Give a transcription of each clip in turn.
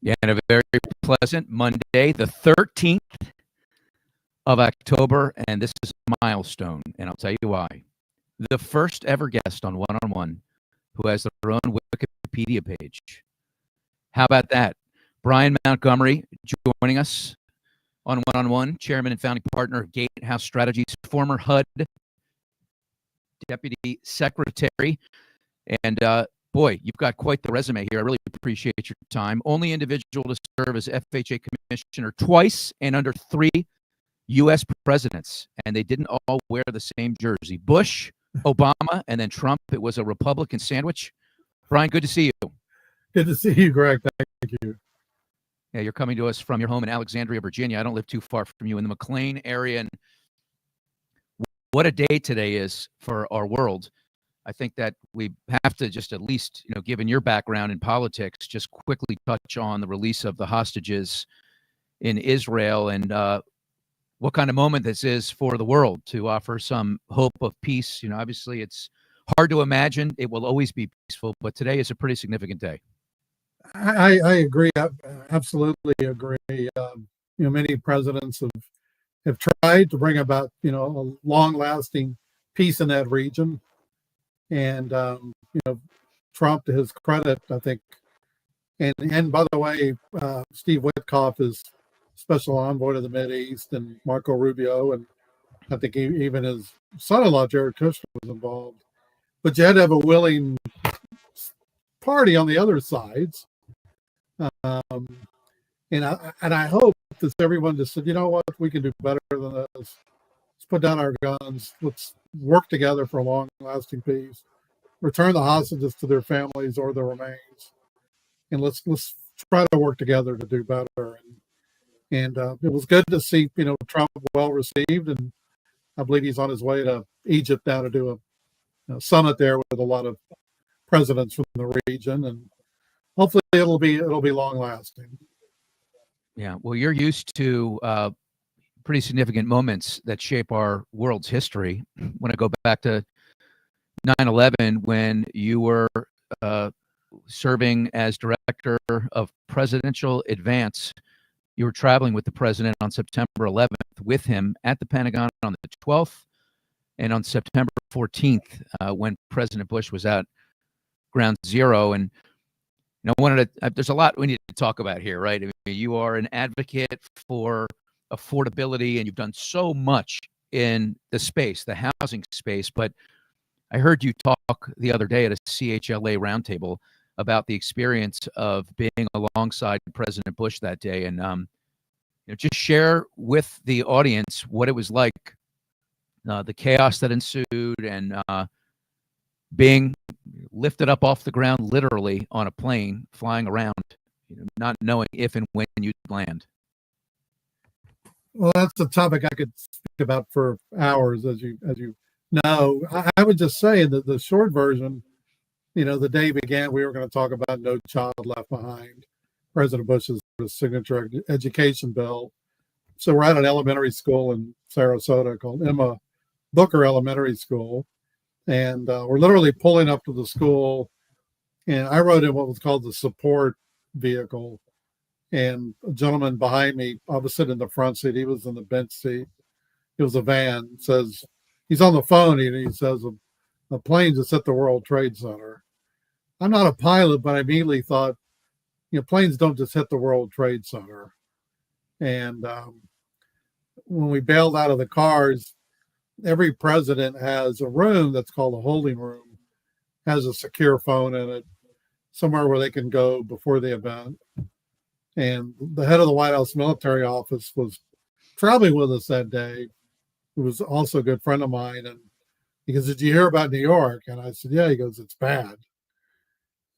Yeah, and a very pleasant Monday, the 13th of October, and this is a milestone, and I'll tell you why. The first ever guest on One-on-One who has their own Wikipedia page. How about that? Brian Montgomery joining us on One-on-One, chairman and founding partner of Gatehouse Strategies, former HUD deputy secretary, and boy, you've got quite the resume here. I really appreciate your time. Only individual to serve as FHA commissioner twice and under 3 U.S. presidents, and they didn't all wear the same jersey. Bush, Obama, and then Trump. It was a Republican sandwich. Brian, good to see you. Good to see you, Greg. Thank you. Yeah, you're coming to us from your home in Alexandria, Virginia. I don't live too far from you, in the McLean area, and what a day today is for our world. I think that we have to just at least, given your background in politics, just quickly touch on the release of the hostages in Israel and what kind of moment this is for the world to offer some hope of peace. Obviously it's hard to imagine it will always be peaceful, but today is a pretty significant day. I agree. I absolutely agree. Many presidents have tried to bring about, a long-lasting peace in that region. And, Trump, to his credit, I think, and by the way, Steve Witkoff is special envoy to the Mideast, and Marco Rubio, and I think even his son-in-law, Jared Kushner, was involved. But you had to have a willing party on the other sides. And I hope that everyone just said, you know what, we can do better than this. Let's put down our guns. Let's work together for a long-lasting peace. Return the hostages to their families or their remains, and let's try to work together to do better. And it was good to see, Trump well received, and I believe he's on his way to Egypt now to do a summit there with a lot of presidents from the region, and hopefully it'll be long lasting. Yeah, well, you're used to pretty significant moments that shape our world's history. When I go back to 9/11, when you were serving as director of presidential advance, you were traveling with the president on September 11th with him at the Pentagon on the 12th, and on September 14th, when President Bush was at Ground Zero. And there's a lot we need to talk about here, right? I mean, you are an advocate for affordability, and you've done so much in the housing space, but I heard you talk the other day at a CHLA roundtable about the experience of being alongside President Bush that day, and just share with the audience what it was like, the chaos that ensued, and being lifted up off the ground, literally on a plane, flying around, not knowing if and when you'd land. Well, that's a topic I could speak about for hours, as you know. I would just say that the short version, the day began, we were going to talk about No Child Left Behind, President Bush's signature education bill. So we're at an elementary school in Sarasota called Emma Booker Elementary School. And we're literally pulling up to the school. And I rode in what was called the support vehicle. And a gentleman behind me, I was sitting in the front seat. He was in the bench seat. It was a van. Says, he's on the phone, and he says, a plane just hit the World Trade Center. I'm not a pilot, but I immediately thought, planes don't just hit the World Trade Center. And when we bailed out of the cars, every president has a room that's called a holding room, has a secure phone in it, somewhere where they can go before the event. And the head of the White House military office was traveling with us that day, who was also a good friend of mine. And he goes, "Did you hear about New York?" And I said, "Yeah." He goes, "It's bad."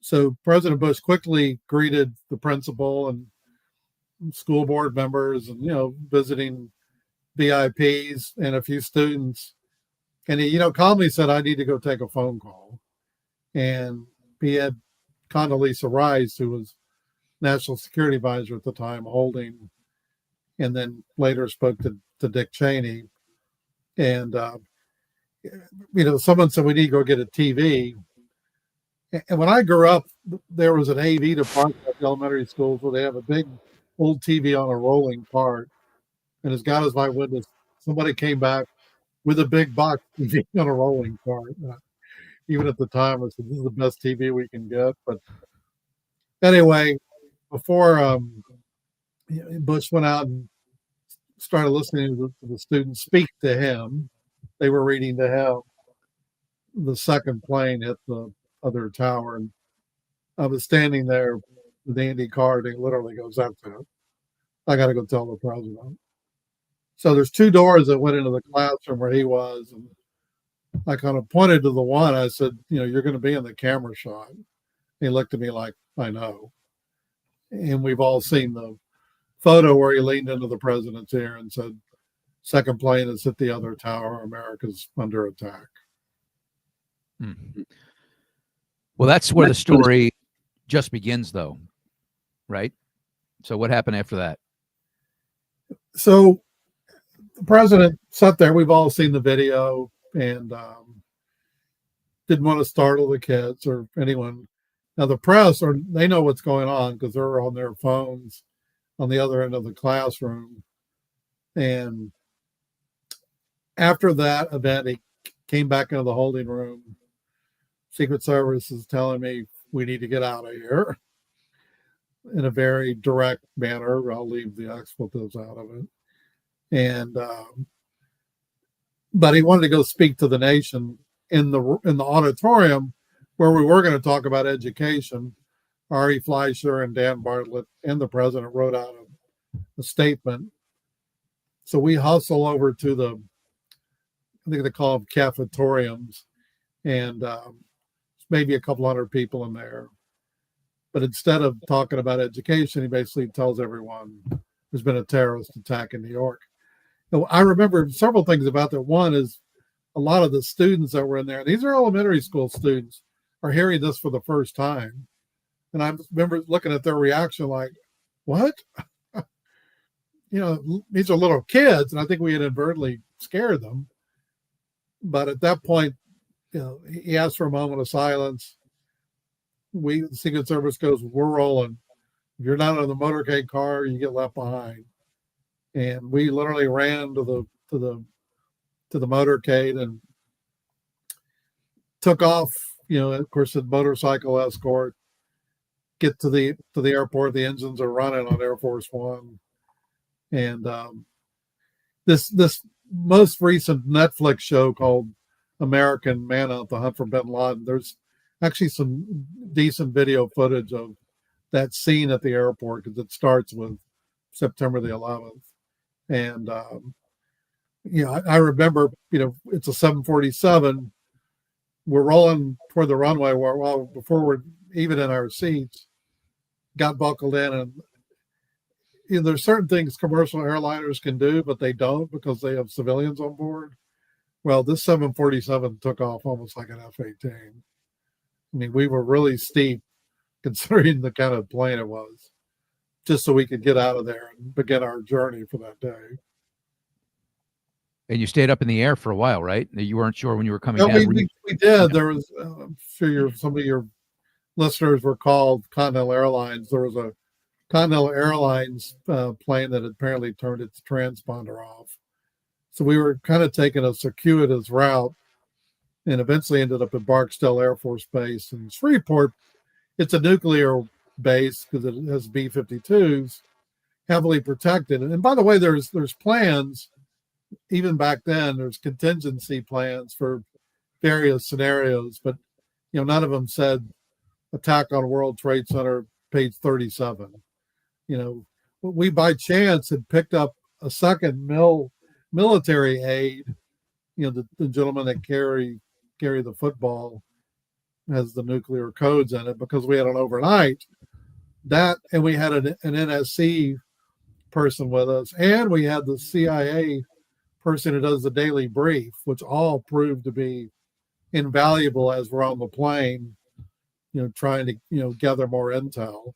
So President Bush quickly greeted the principal and school board members and, visiting VIPs and a few students. And he, calmly said, "I need to go take a phone call." And he had Condoleezza Rice, who was National Security Advisor at the time, holding, and then later spoke to Dick Cheney. And, someone said, "We need to go get a TV." And when I grew up, there was an AV department at the elementary schools where they have a big old TV on a rolling cart. And as God is my witness, somebody came back with a big box TV on a rolling cart. Even at the time, I said, "This is the best TV we can get." But anyway, before Bush went out and started listening to the students speak to him, they were reading to him. The second plane hit the other tower, and I was standing there with Andy Card, and he literally goes, "That's it. I got to go tell the president." So there's two doors that went into the classroom where he was, and I kind of pointed to the one. I said, "You're going to be in the camera shot." He looked at me like, "I know." And we've all seen the photo where he leaned into the president's ear and said, "Second plane has hit the other tower. America's under attack." Hmm. Well, that's where the story just begins, though, right? So what happened after that? So the president sat there. We've all seen the video, and didn't want to startle the kids or anyone. Now the press, they know what's going on because they're on their phones on the other end of the classroom. And after that event, he came back into the holding room. Secret Service is telling me we need to get out of here in a very direct manner. I'll leave the expletives out of it. And but he wanted to go speak to the nation in the auditorium where we were going to talk about education. Ari Fleischer and Dan Bartlett and the president wrote out a statement. So we hustle over to I think they call them cafetoriums, and maybe a couple hundred people in there. But instead of talking about education, he basically tells everyone there's been a terrorist attack in New York. Now, I remember several things about that. One is a lot of the students that were in there, these are elementary school students, are hearing this for the first time. And I remember looking at their reaction like, "What?" These are little kids, and I think we had inadvertently scared them. But at that point, he asked for a moment of silence. The Secret Service goes, "We're rolling. If you're not on the motorcade car, you get left behind." And we literally ran to the motorcade and took off. Of course, the motorcycle escort. Get to the airport. The engines are running on Air Force One, and this most recent Netflix show called American Manhunt: The Hunt for Bin Laden. There's actually some decent video footage of that scene at the airport because it starts with September the 11th. And, I remember, it's a 747. We're rolling toward the runway before we're even in our seats, got buckled in. And there's certain things commercial airliners can do, but they don't because they have civilians on board. Well, this 747 took off almost like an F-18. I mean, we were really steep considering the kind of plane it was, just so we could get out of there and begin our journey for that day. And you stayed up in the air for a while, right? You weren't sure when you were coming down. We did. There was, I'm sure some of your listeners were called Continental Airlines. There was a Continental Airlines plane that had apparently turned its transponder off. So we were kind of taking a circuitous route and eventually ended up at Barksdale Air Force Base in Shreveport. It's a nuclear base because it has B-52s, heavily protected. And by the way, there's plans, even back then, there's contingency plans for various scenarios, but none of them said attack on World Trade Center, page 37. We by chance had picked up a second military aid. The gentleman that carry the football has the nuclear codes in it because we had an overnight that, and we had an NSC person with us, and we had the CIA person who does the daily brief, which all proved to be invaluable as we're on the plane, trying to gather more intel.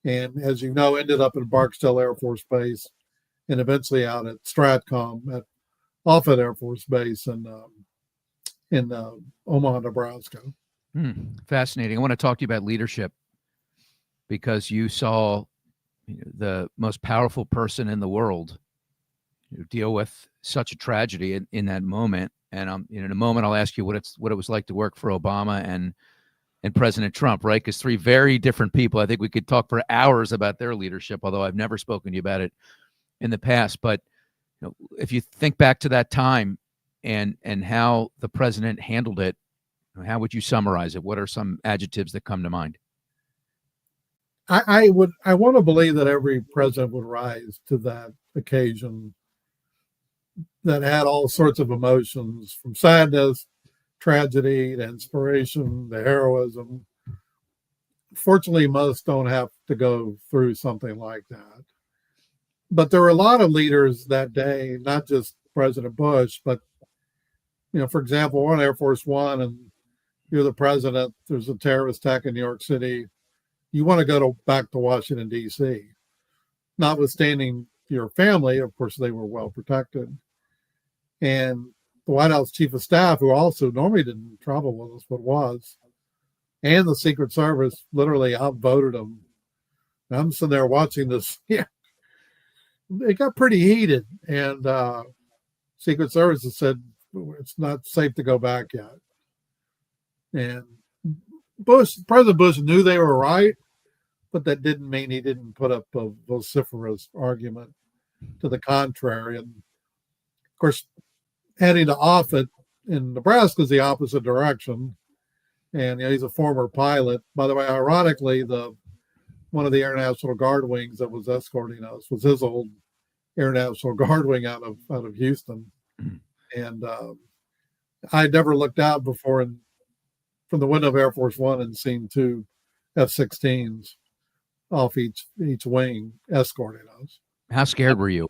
And as you know, ended up at Barksdale Air Force Base and eventually out at Stratcom at Offutt Air Force Base in Omaha, Nebraska. Fascinating. I want to talk to you about leadership because you saw the most powerful person in the world deal with such a tragedy in that moment. And in a moment, I'll ask you what it was like to work for Obama and President Trump, right? Because three very different people. I think we could talk for hours about their leadership, although I've never spoken to you about it in the past. But if you think back to that time and how the president handled it, how would you summarize it? What are some adjectives that come to mind? I want to believe that every president would rise to that occasion that had all sorts of emotions, from sadness, tragedy, to inspiration, to heroism. Fortunately, most don't have to go through something like that. But there were a lot of leaders that day, not just President Bush, but, for example, we're on Air Force One and you're the president, there's a terrorist attack in New York City. You want to go back to Washington, D.C., notwithstanding your family. Of course, they were well protected. And the White House Chief of Staff, who also normally didn't travel with us, but was, and the Secret Service literally outvoted him. And I'm sitting there watching this. Yeah, it got pretty heated. And Secret Service has said it's not safe to go back yet. And President Bush knew they were right, but that didn't mean he didn't put up a vociferous argument to the contrary. And of course, heading to Offutt in Nebraska is the opposite direction. And he's a former pilot. By the way, ironically, one of the Air National Guard wings that was escorting us was his old Air National Guard wing out of Houston. And I'd never looked out before from the window of Air Force One and seen two F-16s off each wing escorting us. How scared were you?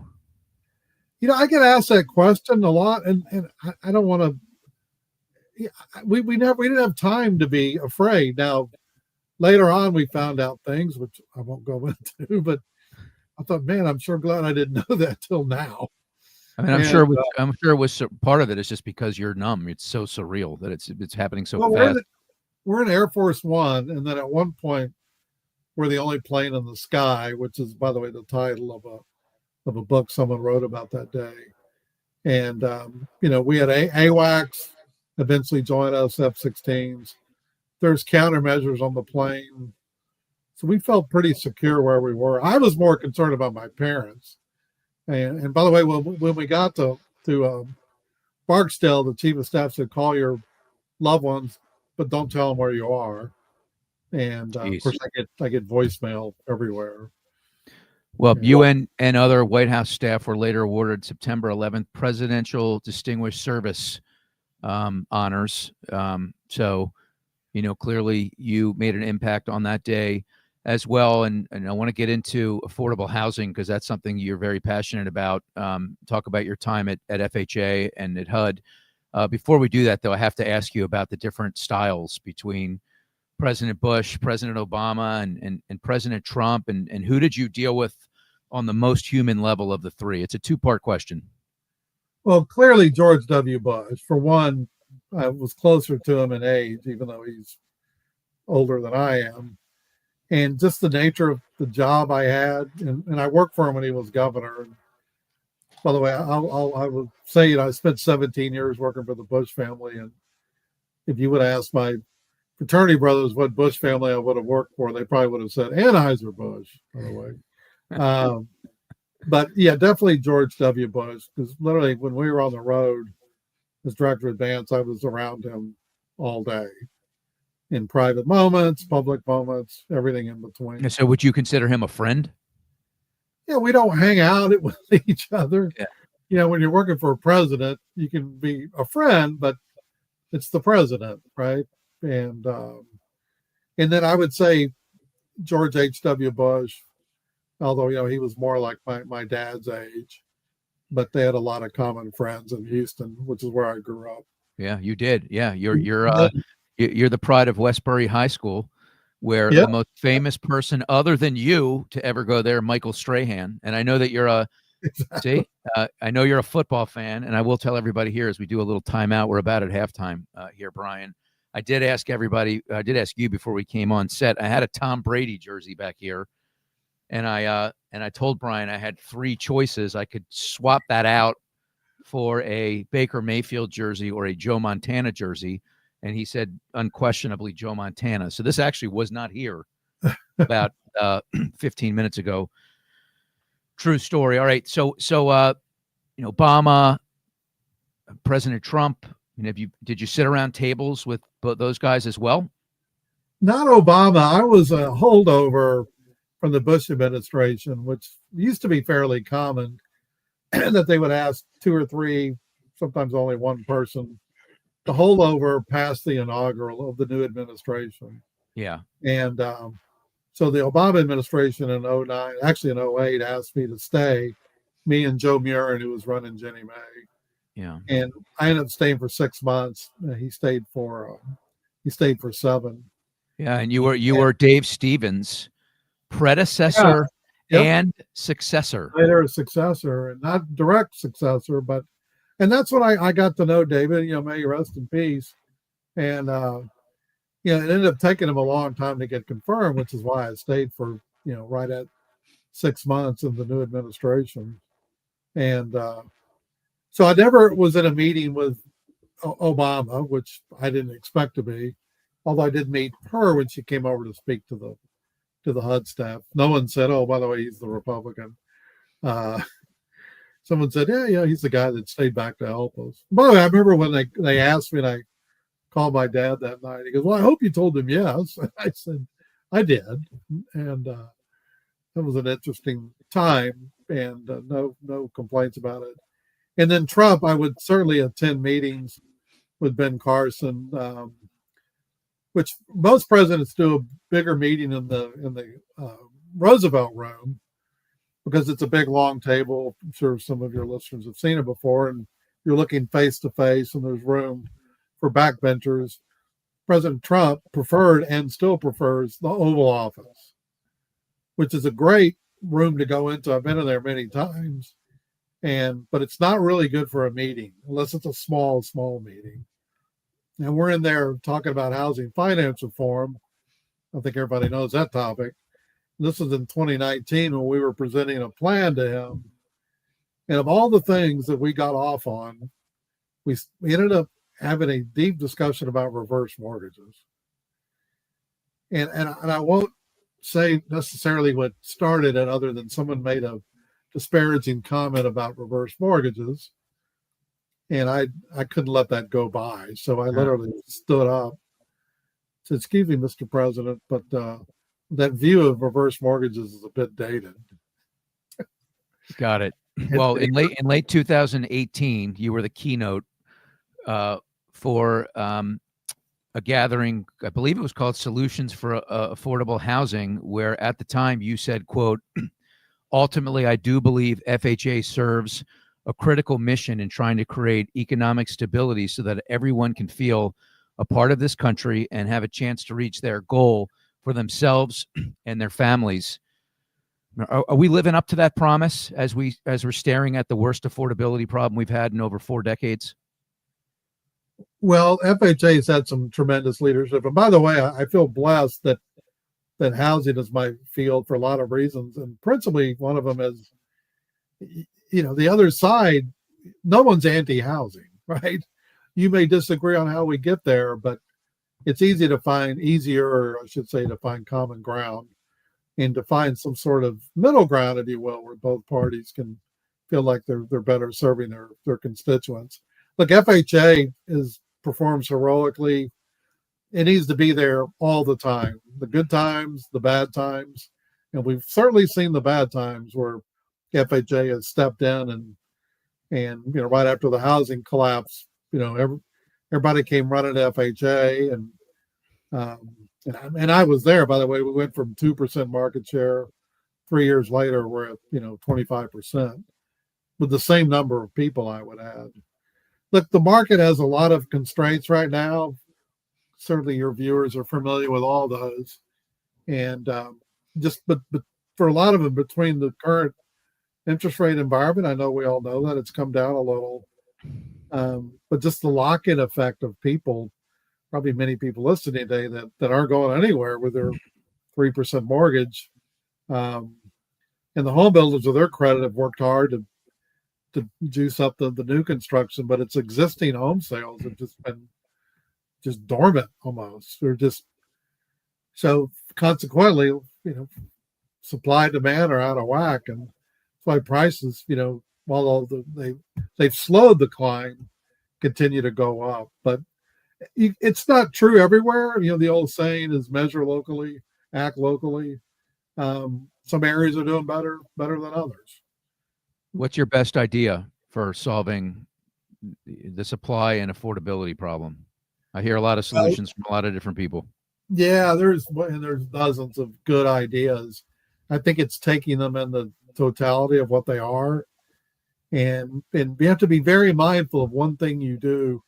I get asked that question a lot, and I don't want to. We didn't have time to be afraid. Now, later on, we found out things which I won't go into, but I thought, man, I'm sure glad I didn't know that till now. I mean, I'm sure it was part of it is just because you're numb. It's so surreal that it's happening so fast. We're in Air Force One, and then at one point, we're the only plane in the sky, which is, by the way, the title of a book someone wrote about that day. And we had AWACS eventually join us, F-16s. There's countermeasures on the plane, so we felt pretty secure where we were. I was more concerned about my parents. And by the way, when we got to Barksdale, the chief of staff said, "Call your loved ones, but don't tell them where you are." And of course, I get voicemail everywhere. Well, you and other White House staff were later awarded September 11th Presidential Distinguished Service honors. So, clearly you made an impact on that day as well. And I want to get into affordable housing because that's something you're very passionate about. Talk about your time at FHA and at HUD. Before we do that, though, I have to ask you about the different styles between President Bush, President Obama, and President Trump, and who did you deal with on the most human level of the three? It's a two-part question. Well, clearly George W. Bush. For one, I was closer to him in age, even though he's older than I am. And just the nature of the job I had, and I worked for him when he was governor. And by the way, I will say, I spent 17 years working for the Bush family. And if you would ask my fraternity brothers what Bush family I would have worked for, they probably would have said Anheuser-Busch, by the way. But yeah, definitely George W. Bush, because literally when we were on the road as director of advance, I was around him all day in private moments, public moments, everything in between. So would you consider him a friend? Yeah, we don't hang out with each other. Yeah. When you're working for a president, you can be a friend, but it's the president, right? And then I would say George H.W. Bush, although, he was more like my dad's age, but they had a lot of common friends in Houston, which is where I grew up. Yeah, you did. Yeah, you're the pride of Westbury High School, where the most famous person other than you to ever go there, Michael Strahan. And I know that you're I know you're a football fan, and I will tell everybody here as we do a little timeout. We're about at halftime here, Brian. I did ask everybody. I did ask you before we came on set. I had a Tom Brady jersey back here, and I told Brian I had 3 choices. I could swap that out for a Baker Mayfield jersey or a Joe Montana jersey, and he said unquestionably Joe Montana. So this actually was not here about 15 minutes ago. True story. All right. So Obama, President Trump. Did you sit around tables with those guys as well? Not Obama. I was a holdover from the Bush administration, which used to be fairly common, that they would ask 2 or 3, sometimes only one person, to hold over past the inaugural of the new administration. Yeah. And so the Obama administration in 09, actually in 08, asked me to stay, me and Joe Murin, who was running Ginnie Mae. Yeah. And I ended up staying for 6 months. He stayed for 7. Yeah, and you were Dave Stevens' predecessor and successor. Later a successor, and not direct successor, and that's when I got to know David. May he rest in peace. And it ended up taking him a long time to get confirmed, which is why I stayed for right at 6 months in the new administration. And so I never was in a meeting with Obama, which I didn't expect to be, although I did meet her when she came over to speak to the HUD staff. No one said, "Oh, by the way, he's the Republican." Someone said, "Yeah, he's the guy that stayed back to help us." By the way, I remember when they asked me, and I called my dad that night. He goes, "Well, I hope you told him yes." I said, "I did," and that was an interesting time, and no complaints about it. And then Trump, I would certainly attend meetings with Ben Carson, which most presidents do a bigger meeting in the Roosevelt room, because it's a big long table. I'm sure some of your listeners have seen it before, and you're looking face to face, and there's room for backbenchers. President Trump preferred and still prefers the Oval Office, which is a great room to go into. I've been in there many times, but it's not really good for a meeting unless it's a small meeting. And we're in there talking about housing finance reform. I think everybody knows that topic. This was in 2019 when we were presenting a plan to him. And of all the things that we got off on, we ended up having a deep discussion about reverse mortgages. And I won't say necessarily what started it, other than someone made a disparaging comment about reverse mortgages. And I couldn't let that go by. So I literally stood up, said, "Excuse me, Mr. President, but that view of reverse mortgages is a bit dated." Got it. Well, in late 2018, you were the keynote for a gathering. I believe it was called Solutions for Affordable Housing, where at the time you said, quote, "Ultimately, I do believe FHA serves a critical mission in trying to create economic stability so that everyone can feel a part of this country and have a chance to reach their goal for themselves and their families." Are we living up to that promise as we're staring at the worst affordability problem we've had in over 4 decades? Well, FHA has had some tremendous leadership. And by the way, I feel blessed that housing is my field for a lot of reasons. And principally, one of them is, the other side, no one's anti-housing, right? You may disagree on how we get there, but it's easier, or I should say, to find common ground and to find some sort of middle ground, if you will, where both parties can feel like they're better serving their constituents. Look, FHA performs heroically. It needs to be there all the time, the good times, the bad times. And we've certainly seen the bad times where FHA has stepped in and right after the housing collapse, everybody came running to FHA, and I was there, by the way. We went from 2% market share. 3 years later, we're at 25% with the same number of people, I would add. Look, the market has a lot of constraints right now. Certainly your viewers are familiar with all those. And but for a lot of them, between the current interest rate environment, I know we all know that it's come down a little, but just the lock-in effect of people probably many people listening today that aren't going anywhere with their 3% mortgage. And the home builders, with their credit, have worked hard to juice up the new construction, but it's existing home sales have just been just dormant almost. They're just so consequently, supply and demand are out of whack, and that's why prices, while they've slowed the climb, continue to go up. But it's not true everywhere. The old saying is measure locally, act locally. Some areas are doing better than others. What's your best idea for solving the supply and affordability problem? I hear a lot of solutions from a lot of different people. Yeah, there's dozens of good ideas. I think it's taking them in the totality of what they are, and you have to be very mindful of one thing you do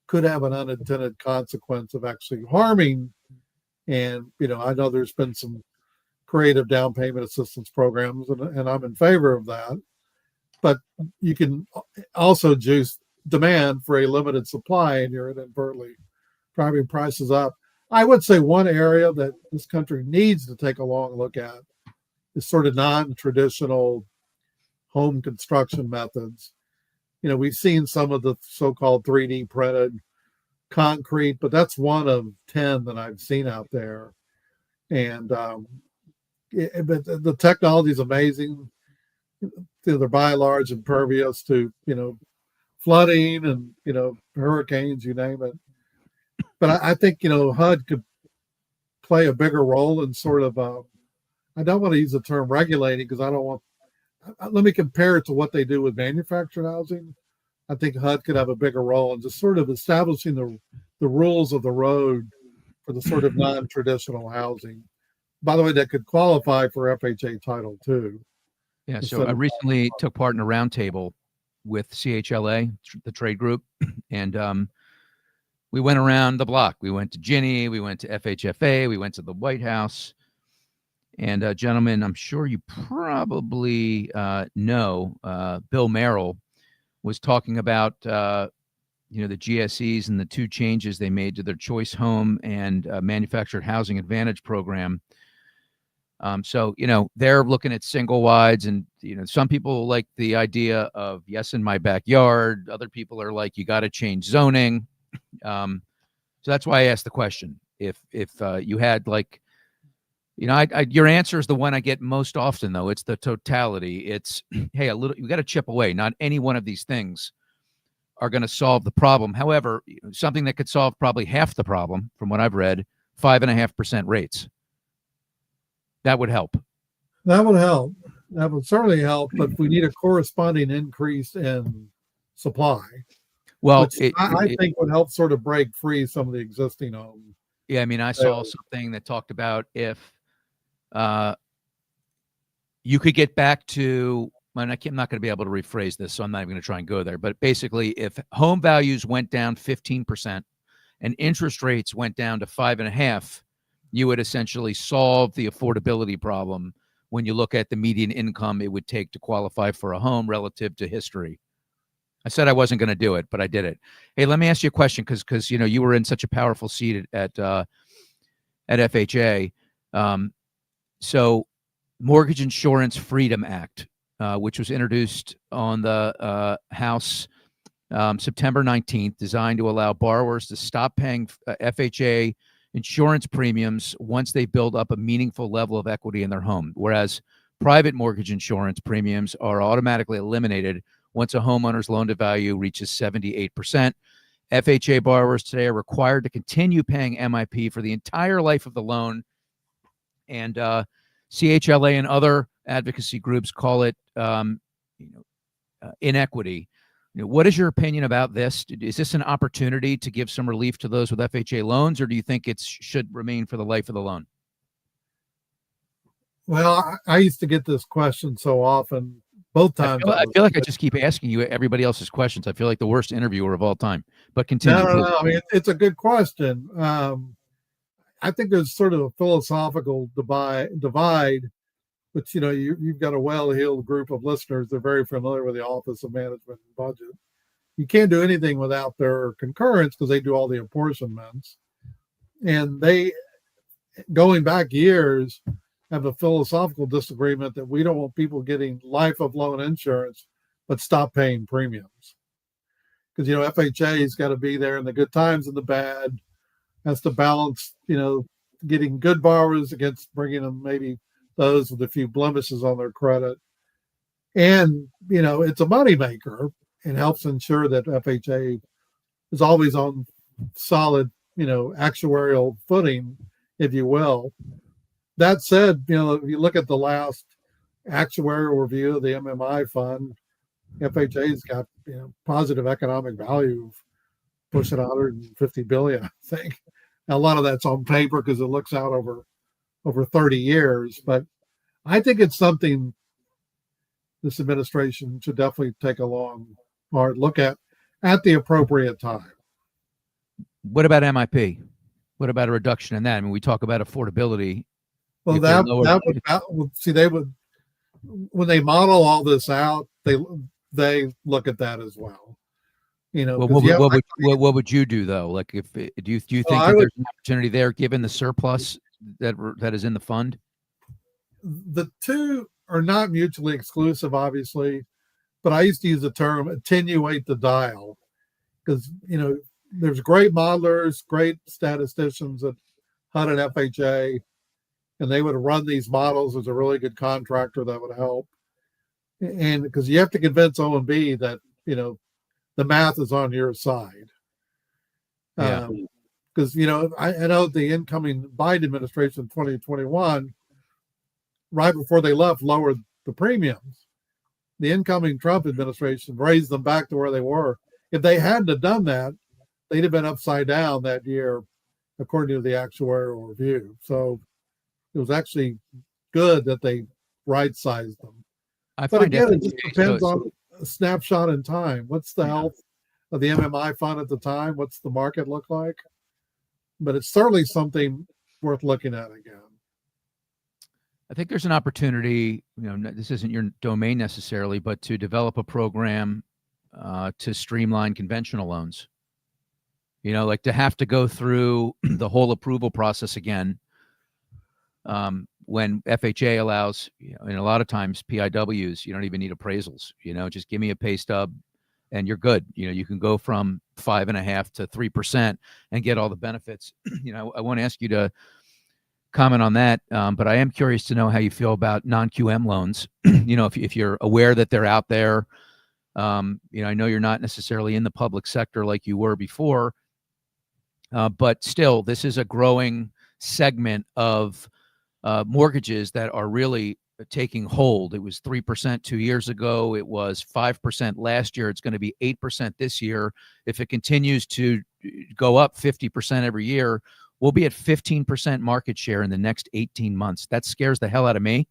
could have an unintended consequence of actually harming. And I know there's been some creative down payment assistance programs, and I'm in favor of that. But you can also juice demand for a limited supply, and you're inadvertently driving prices up. I would say one area that this country needs to take a long look at is sort of non-traditional home construction methods. We've seen some of the so-called 3D printed concrete, but that's one of 10 that I've seen out there. And but the technology is amazing. They're by and large impervious to flooding and hurricanes, you name it. But I think HUD could play a bigger role in sort of I don't want to use the term regulating, because I don't want. Let me compare it to what they do with manufactured housing. I think HUD could have a bigger role in just sort of establishing the rules of the road for the sort of non-traditional housing. By the way, that could qualify for FHA Title too. Yeah, so I recently took part in a roundtable with CHLA, the trade group, and we went around the block. We went to Ginny, we went to FHFA, we went to the White House. And a gentleman, I'm sure you probably know, Bill Merrill, was talking about the GSEs and the two changes they made to their Choice Home and Manufactured Housing Advantage program. So they're looking at single wides, and some people like the idea of yes in my backyard. Other people are like, you got to change zoning. So that's why I asked the question. If you had like, your answer is the one I get most often, though. It's the totality. It's, hey, you got to chip away. Not any one of these things are going to solve the problem. However, something that could solve probably half the problem, from what I've read, 5.5% rates. That would help. That would help. That would certainly help, but we need a corresponding increase in supply. Well, I think would help sort of break free some of the existing homes. Yeah, I mean, I saw something that talked about if you could get back to, and I'm not going to be able to rephrase this, so I'm not even going to try and go there. But basically, if home values went down 15% and interest rates went down to 5.5%, you would essentially solve the affordability problem when you look at the median income it would take to qualify for a home relative to history. I said I wasn't going to do it, but I did it. Hey, let me ask you a question, because you were in such a powerful seat at FHA. So, Mortgage Insurance Freedom Act, which was introduced on the House September 19th, designed to allow borrowers to stop paying FHA insurance premiums once they build up a meaningful level of equity in their home, whereas private mortgage insurance premiums are automatically eliminated once a homeowner's loan-to-value reaches 78%. FHA borrowers today are required to continue paying MIP for the entire life of the loan, and CHLA and other advocacy groups call it inequity. What is your opinion about this? Is this an opportunity to give some relief to those with FHA loans, or do you think it should remain for the life of the loan? Well, I used to get this question so often. Both times. I feel like I just keep asking you everybody else's questions. I feel like the worst interviewer of all time. But continue. No. I mean, it's a good question. I think there's sort of a philosophical divide, which you've got a well-heeled group of listeners. They're very familiar with the Office of Management and Budget. You can't do anything without their concurrence because they do all the apportionments. and they, going back years, have a philosophical disagreement that we don't want people getting life of loan insurance, but stop paying premiums. Because, FHA's got to be there in the good times and the bad, has to balance, getting good borrowers against bringing them maybe those with a few blemishes on their credit. And, it's a moneymaker and helps ensure that FHA is always on solid, actuarial footing, if you will. That said, if you look at the last actuarial review of the MMI fund, FHA's got positive economic value of pushing 150 billion, I think. Now, a lot of that's on paper because it looks out over 30 years, but I think it's something this administration should definitely take a long, hard look at the appropriate time. What about MIP? What about a reduction in that? I mean, we talk about affordability. Well, that would see, they would, when they model all this out, they look at that as well. Well, what would you do though? Like, if do you think that there's an opportunity there, given the surplus that is in the fund? The two are not mutually exclusive, obviously, but I used to use the term attenuate the dial, because there's great modelers, great statisticians at HUD and FHA, and they would run these models as a really good contractor that would help. And because you have to convince O&B that, the math is on your side. Yeah. Because, I know the incoming Biden administration 2021, right before they left, lowered the premiums. The incoming Trump administration raised them back to where they were. If they hadn't have done that, they'd have been upside down that year, according to the actuarial review. So it was actually good that they right-sized them. But again, it just depends on a snapshot in time. What's the health of the MMI fund at the time? What's the market look like? But it's certainly something worth looking at again. I think there's an opportunity, this isn't your domain necessarily, but to develop a program to streamline conventional loans. Like to have to go through the whole approval process again. When FHA allows, and a lot of times PIWs, you don't even need appraisals, just give me a pay stub and you're good. You can go from 5.5% to 3% and get all the benefits. I won't ask you to comment on that, but I am curious to know how you feel about non-QM loans. If you're aware that they're out there. I know you're not necessarily in the public sector like you were before, but still, this is a growing segment of mortgages that are really taking hold. It was 3% 2 years ago. It was 5% last year. It's going to be 8% this year. If it continues to go up 50% every year, we'll be at 15% market share in the next 18 months. That scares the hell out of me,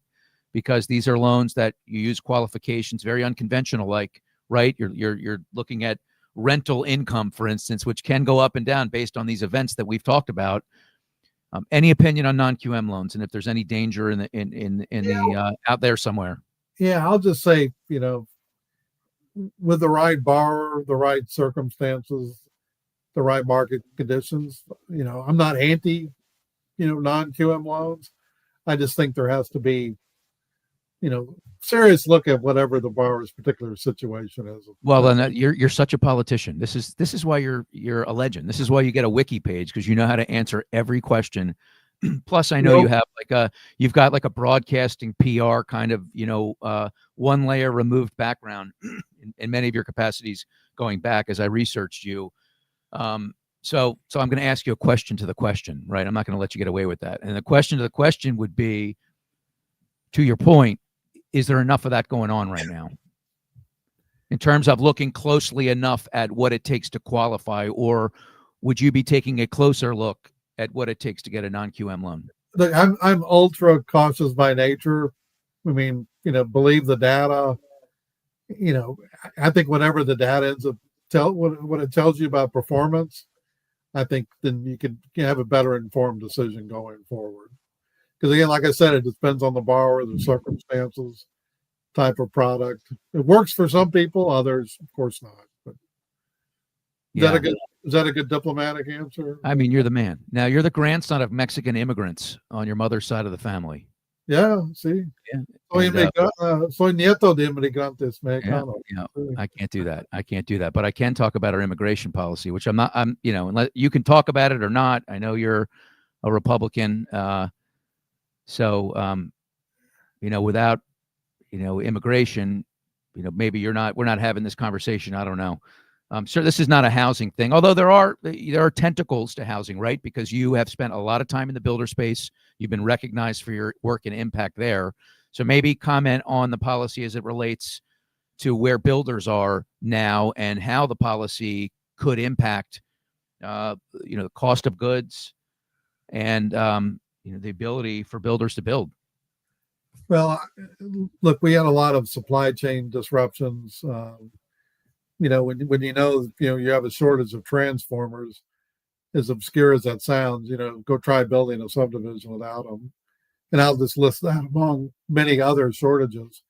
because these are loans that you use qualifications, very unconventional, like, right? You're looking at rental income, for instance, which can go up and down based on these events that we've talked about. Any opinion on non-QM loans, and if there's any danger in the out there somewhere? Yeah, I'll just say, with the right borrower, the right circumstances, the right market conditions, I'm not anti, non-QM loans. I just think there has to be, serious look at whatever the borrower's particular situation is. Well, then you're such a politician. This is why you're a legend. This is why you get a wiki page, because you know how to answer every question. Plus, I know you have you've got like a broadcasting PR kind of, one layer removed background in many of your capacities going back as I researched you. So I'm going to ask you a question to the question, right? I'm not going to let you get away with that. And the question to the question would be, to your point, is there enough of that going on right now in terms of looking closely enough at what it takes to qualify, or would you be taking a closer look at what it takes to get a non-QM loan? Look, I'm ultra cautious by nature. I mean, believe the data. I think whenever the data ends up what it tells you about performance, I think then you can have a better informed decision going forward. Because again, like I said, it depends on the borrower, the circumstances, type of product. It works for some people, others, of course, not. But is that a good Is that a good diplomatic answer? I mean, you're the man. Now, you're the grandson of Mexican immigrants on your mother's side of the family. Yeah, sí. Yeah. Soy, And, soy nieto de inmigrantes yeah, mexicanos. I can't do that. I can't do that. But I can talk about our immigration policy, which unless you can talk about it or not. I know you're a Republican. So, without, immigration, maybe we're not having this conversation. I don't know. Sure, this is not a housing thing, although there are tentacles to housing, right? Because you have spent a lot of time in the builder space. You've been recognized for your work and impact there. So maybe comment on the policy as it relates to where builders are now and how the policy could impact, the cost of goods and, the ability for builders to build. Well, look, we had a lot of supply chain disruptions. When you have a shortage of transformers, as obscure as that sounds, go try building a subdivision without them. And I'll just list that among many other shortages.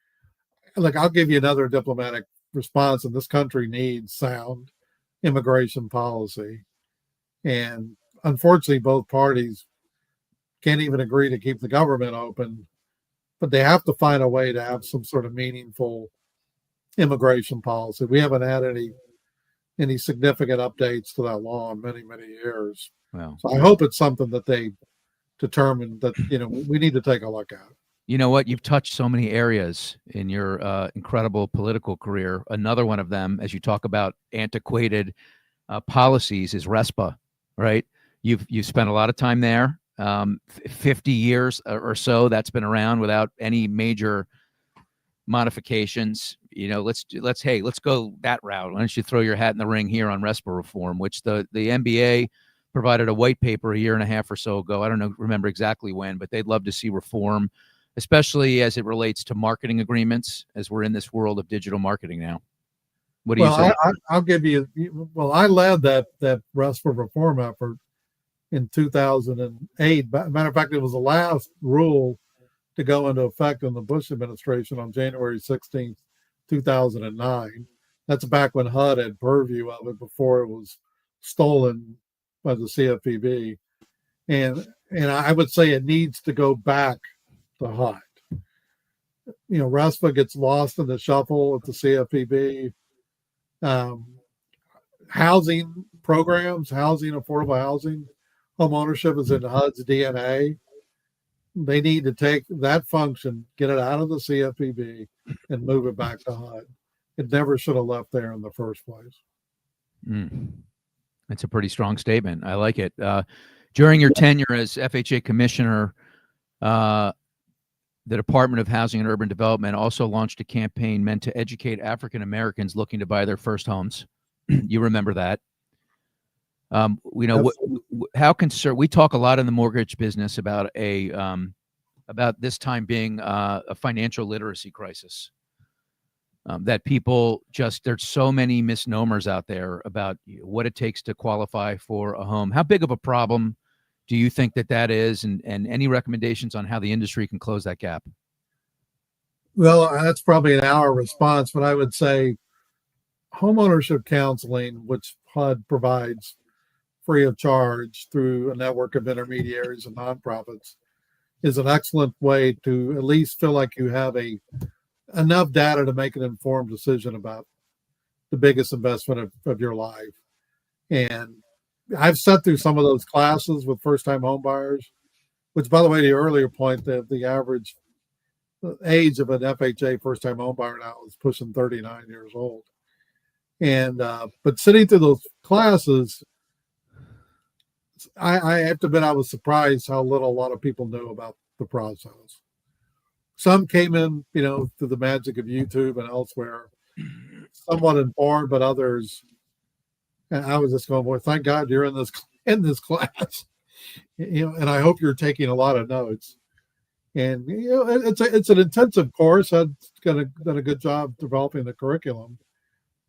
Like, I'll give you another diplomatic response, and this country needs sound immigration policy. And unfortunately, both parties can't even agree to keep the government open, but they have to find a way to have some sort of meaningful immigration policy. We haven't had any significant updates to that law in many, many years. Well, so I hope it's something that they determine that, we need to take a look at. You know what? You've touched so many areas in your incredible political career. Another one of them, as you talk about antiquated policies, is RESPA, right? You've spent a lot of time there. 50 years or so that's been around without any major modifications. Let's go that route. Why don't you throw your hat in the ring here on RESPA reform, which the NBA provided a white paper a year and a half or so ago. I don't remember exactly when, but they'd love to see reform, especially as it relates to marketing agreements, as we're in this world of digital marketing now. What do you say? I'll give you. Well, I led that RESPA reform effort in 2008. Matter of fact, it was the last rule to go into effect in the Bush administration on January 16th, 2009. That's back when HUD had purview of it before it was stolen by the CFPB. And I would say it needs to go back to HUD. RESPA gets lost in the shuffle at the CFPB. Housing programs, affordable housing, home ownership is in HUD's DNA. They need to take that function, get it out of the CFPB, and move it back to HUD. It never should have left there in the first place. That's a pretty strong statement. I like it. During your tenure as FHA Commissioner, the Department of Housing and Urban Development also launched a campaign meant to educate African Americans looking to buy their first homes. You remember that? How concerned we talk a lot in the mortgage business about about this time being a financial literacy crisis. That people there's so many misnomers out there about what it takes to qualify for a home. How big of a problem do you think that is, and any recommendations on how the industry can close that gap? Well, that's probably an hour response, but I would say homeownership counseling, which HUD provides free of charge through a network of intermediaries and nonprofits, is an excellent way to at least feel like you have enough data to make an informed decision about the biggest investment of your life. And I've sat through some of those classes with first-time home buyers, which, by the way, the earlier point, that the average age of an FHA first-time home buyer now is pushing 39 years old. And but sitting through those classes, I have to admit I was surprised how little a lot of people knew about the process. Some came in, through the magic of YouTube and elsewhere, somewhat informed, but others, and I was just going, boy, thank God you're in this class, and I hope you're taking a lot of notes. And it's an intensive course. I've done a good job developing the curriculum,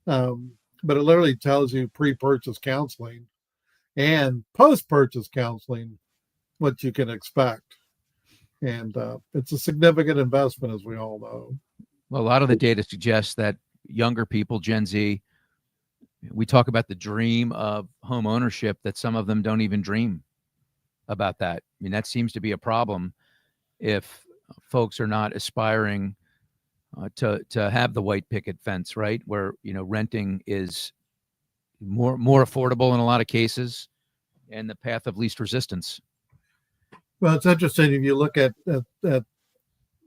but it literally tells you pre-purchase counseling and post-purchase counseling what you can expect. And it's a significant investment, as we all know. Well, a lot of the data suggests that younger people, Gen Z, We talk about the dream of home ownership that some of them don't even dream about that. I mean, that seems to be a problem if folks are not aspiring to have the white picket fence, right? Where, renting is more affordable in a lot of cases and the path of least resistance. Well, it's interesting if you look at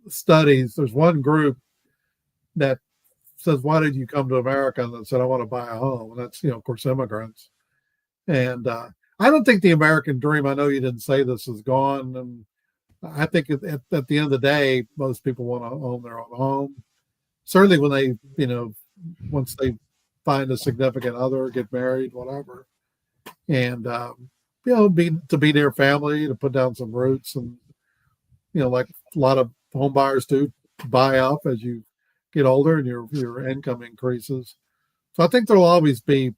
studies. There's one group that says, "Why did you come to America?" And they said, "I want to buy a home." And that's, of course, immigrants. And I don't think the American dream, I know you didn't say this, is gone. And I think at the end of the day, most people want to own their own home. Certainly when they, once they find a significant other, get married, whatever. And, be near family, to put down some roots. And, like a lot of home buyers do, buy up as you get older and your income increases. So I think there'll always be,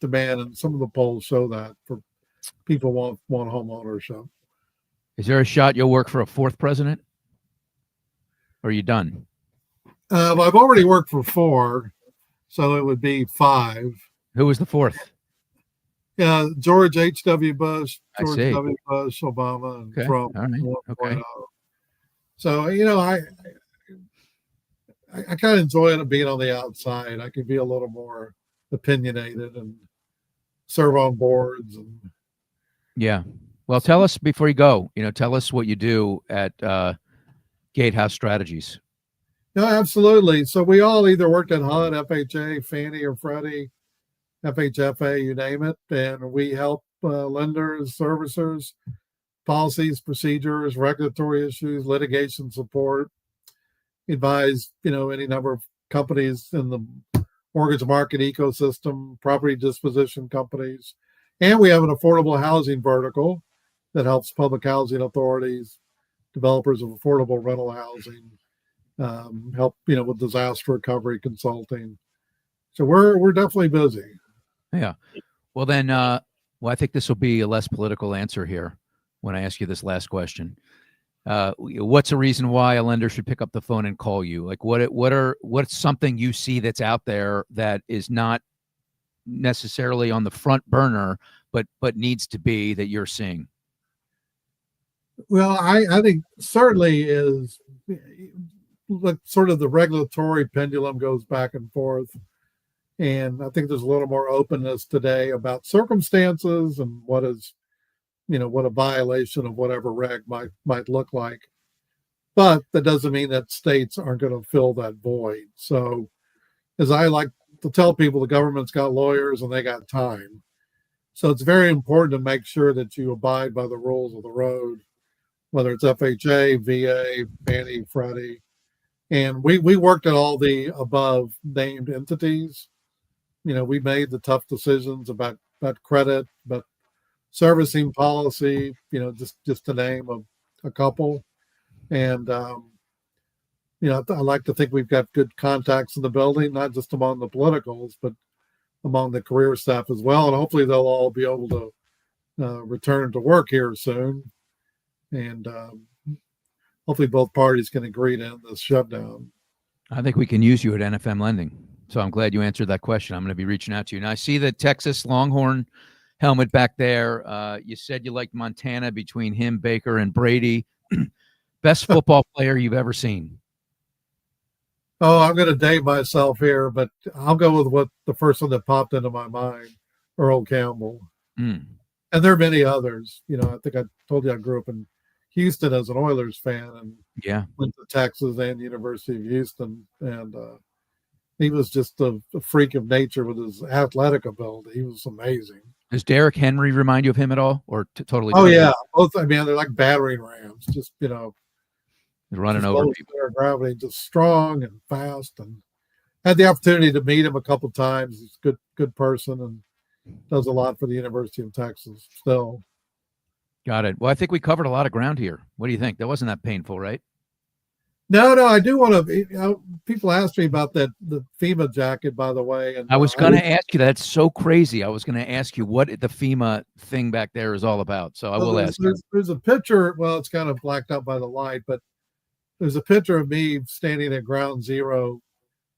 demand, and some of the polls show that for people want home ownership. Is there a shot you'll work for a fourth president? Or are you done? Well, I've already worked for 4, so it would be 5. Who was the fourth? Yeah, George H.W. Bush, George see. W. Bush, Obama, and Okay. Trump. All right. 1.0. Okay. So, I kind of enjoy it being on the outside. I can be a little more opinionated and serve on boards. And Yeah. Well, tell us before you go, tell us what you do at Gatehouse Strategies. no, absolutely. So we all either worked at HUD, FHA, Fannie or Freddie, FHFA, you name it. And we help lenders, servicers, policies, procedures, regulatory issues, litigation support, advise, any number of companies in the mortgage market ecosystem, property disposition companies. And we have an affordable housing vertical that helps public housing authorities, developers of affordable rental housing, help, with disaster recovery consulting. So we're definitely busy. Yeah. Well, then, I think this will be a less political answer here when I ask you this last question. What's a reason why a lender should pick up the phone and call you? Like, what's something you see that's out there that is not necessarily on the front burner, but needs to be, that you're seeing? Well, I think certainly is, like, sort of the regulatory pendulum goes back and forth. And I think there's a little more openness today about circumstances and what a violation of whatever reg might look like. But that doesn't mean that states aren't going to fill that void. So, as I like to tell people, the government's got lawyers and they got time. So it's very important to make sure that you abide by the rules of the road, whether it's FHA, VA, Fannie, Freddie. And we worked at all the above named entities. We made the tough decisions about credit, but servicing policy, just to name a couple. And, I like to think we've got good contacts in the building, not just among the politicals, but among the career staff as well. And hopefully they'll all be able to return to work here soon. And hopefully both parties can agree to end this shutdown. I think we can use you at NFM Lending. So I'm glad you answered that question. I'm going to be reaching out to you. Now, I see the Texas Longhorn helmet back there. You said you liked Montana between him, Baker, and Brady. Best football player you've ever seen? Oh, I'm going to date myself here, but I'll go with what the first one that popped into my mind, Earl Campbell. And there are many others. I think I told you I grew up in Houston as an Oilers fan, and went to Texas and University of Houston. And he was just a freak of nature with his athletic ability. He was amazing. Does Derrick Henry remind you of him at all, or totally? Oh, yeah. Both. I mean, they're like battering rams. Just, running over people. Gravity, just strong and fast. And had the opportunity to meet him a couple of times. He's a good person and does a lot for the University of Texas still. Got it. Well, I think we covered a lot of ground here. What do you think? That wasn't that painful, right? No, I do want to. People ask me about the FEMA jacket, by the way. And I was going to ask you that. It's so crazy. I was going to ask you what the FEMA thing back there is all about. So I will ask. There's a picture. Well, it's kind of blacked out by the light, but there's a picture of me standing at ground zero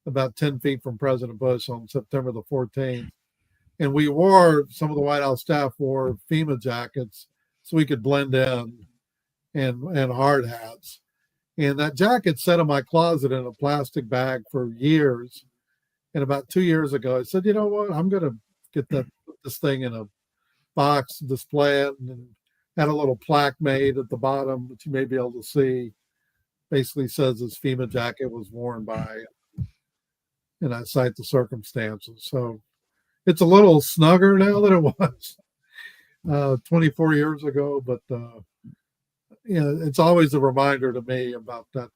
about 10 feet from President Bush on September the 14th. And we wore, some of the White House staff wore FEMA jackets so we could blend in, and hard hats. And that jacket sat in my closet in a plastic bag for years. And about 2 years ago, I said, you know what? I'm going to get this thing in a box, display it, and had a little plaque made at the bottom that you may be able to see. Basically says his FEMA jacket was worn by, and I cite the circumstances. So it's a little snugger now than it was 24 years ago, but it's always a reminder to me about that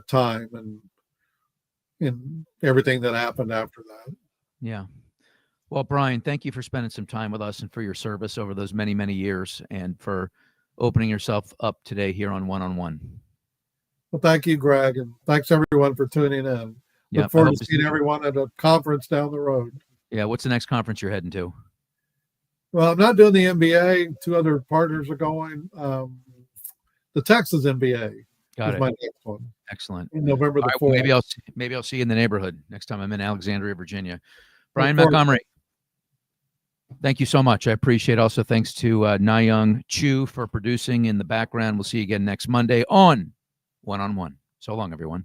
time and everything that happened after that. Yeah. Well, Brian, thank you for spending some time with us and for your service over those many, many years, and for opening yourself up today here on One-on-One. Well, thank you, Greg, and thanks everyone for tuning in. Yeah, Look forward to seeing everyone at a conference down the road. Yeah, what's the next conference you're heading to? Well, I'm not doing the NBA. 2 other partners are going. The Texas NBA is my next one. Excellent. In November the 4th. Well, maybe I'll see you in the neighborhood next time I'm in Alexandria, Virginia. Brian Montgomery, thank you so much. I appreciate it. Also, thanks to Nayoung Chu for producing in the background. We'll see you again next Monday on One-on-One. So long, everyone.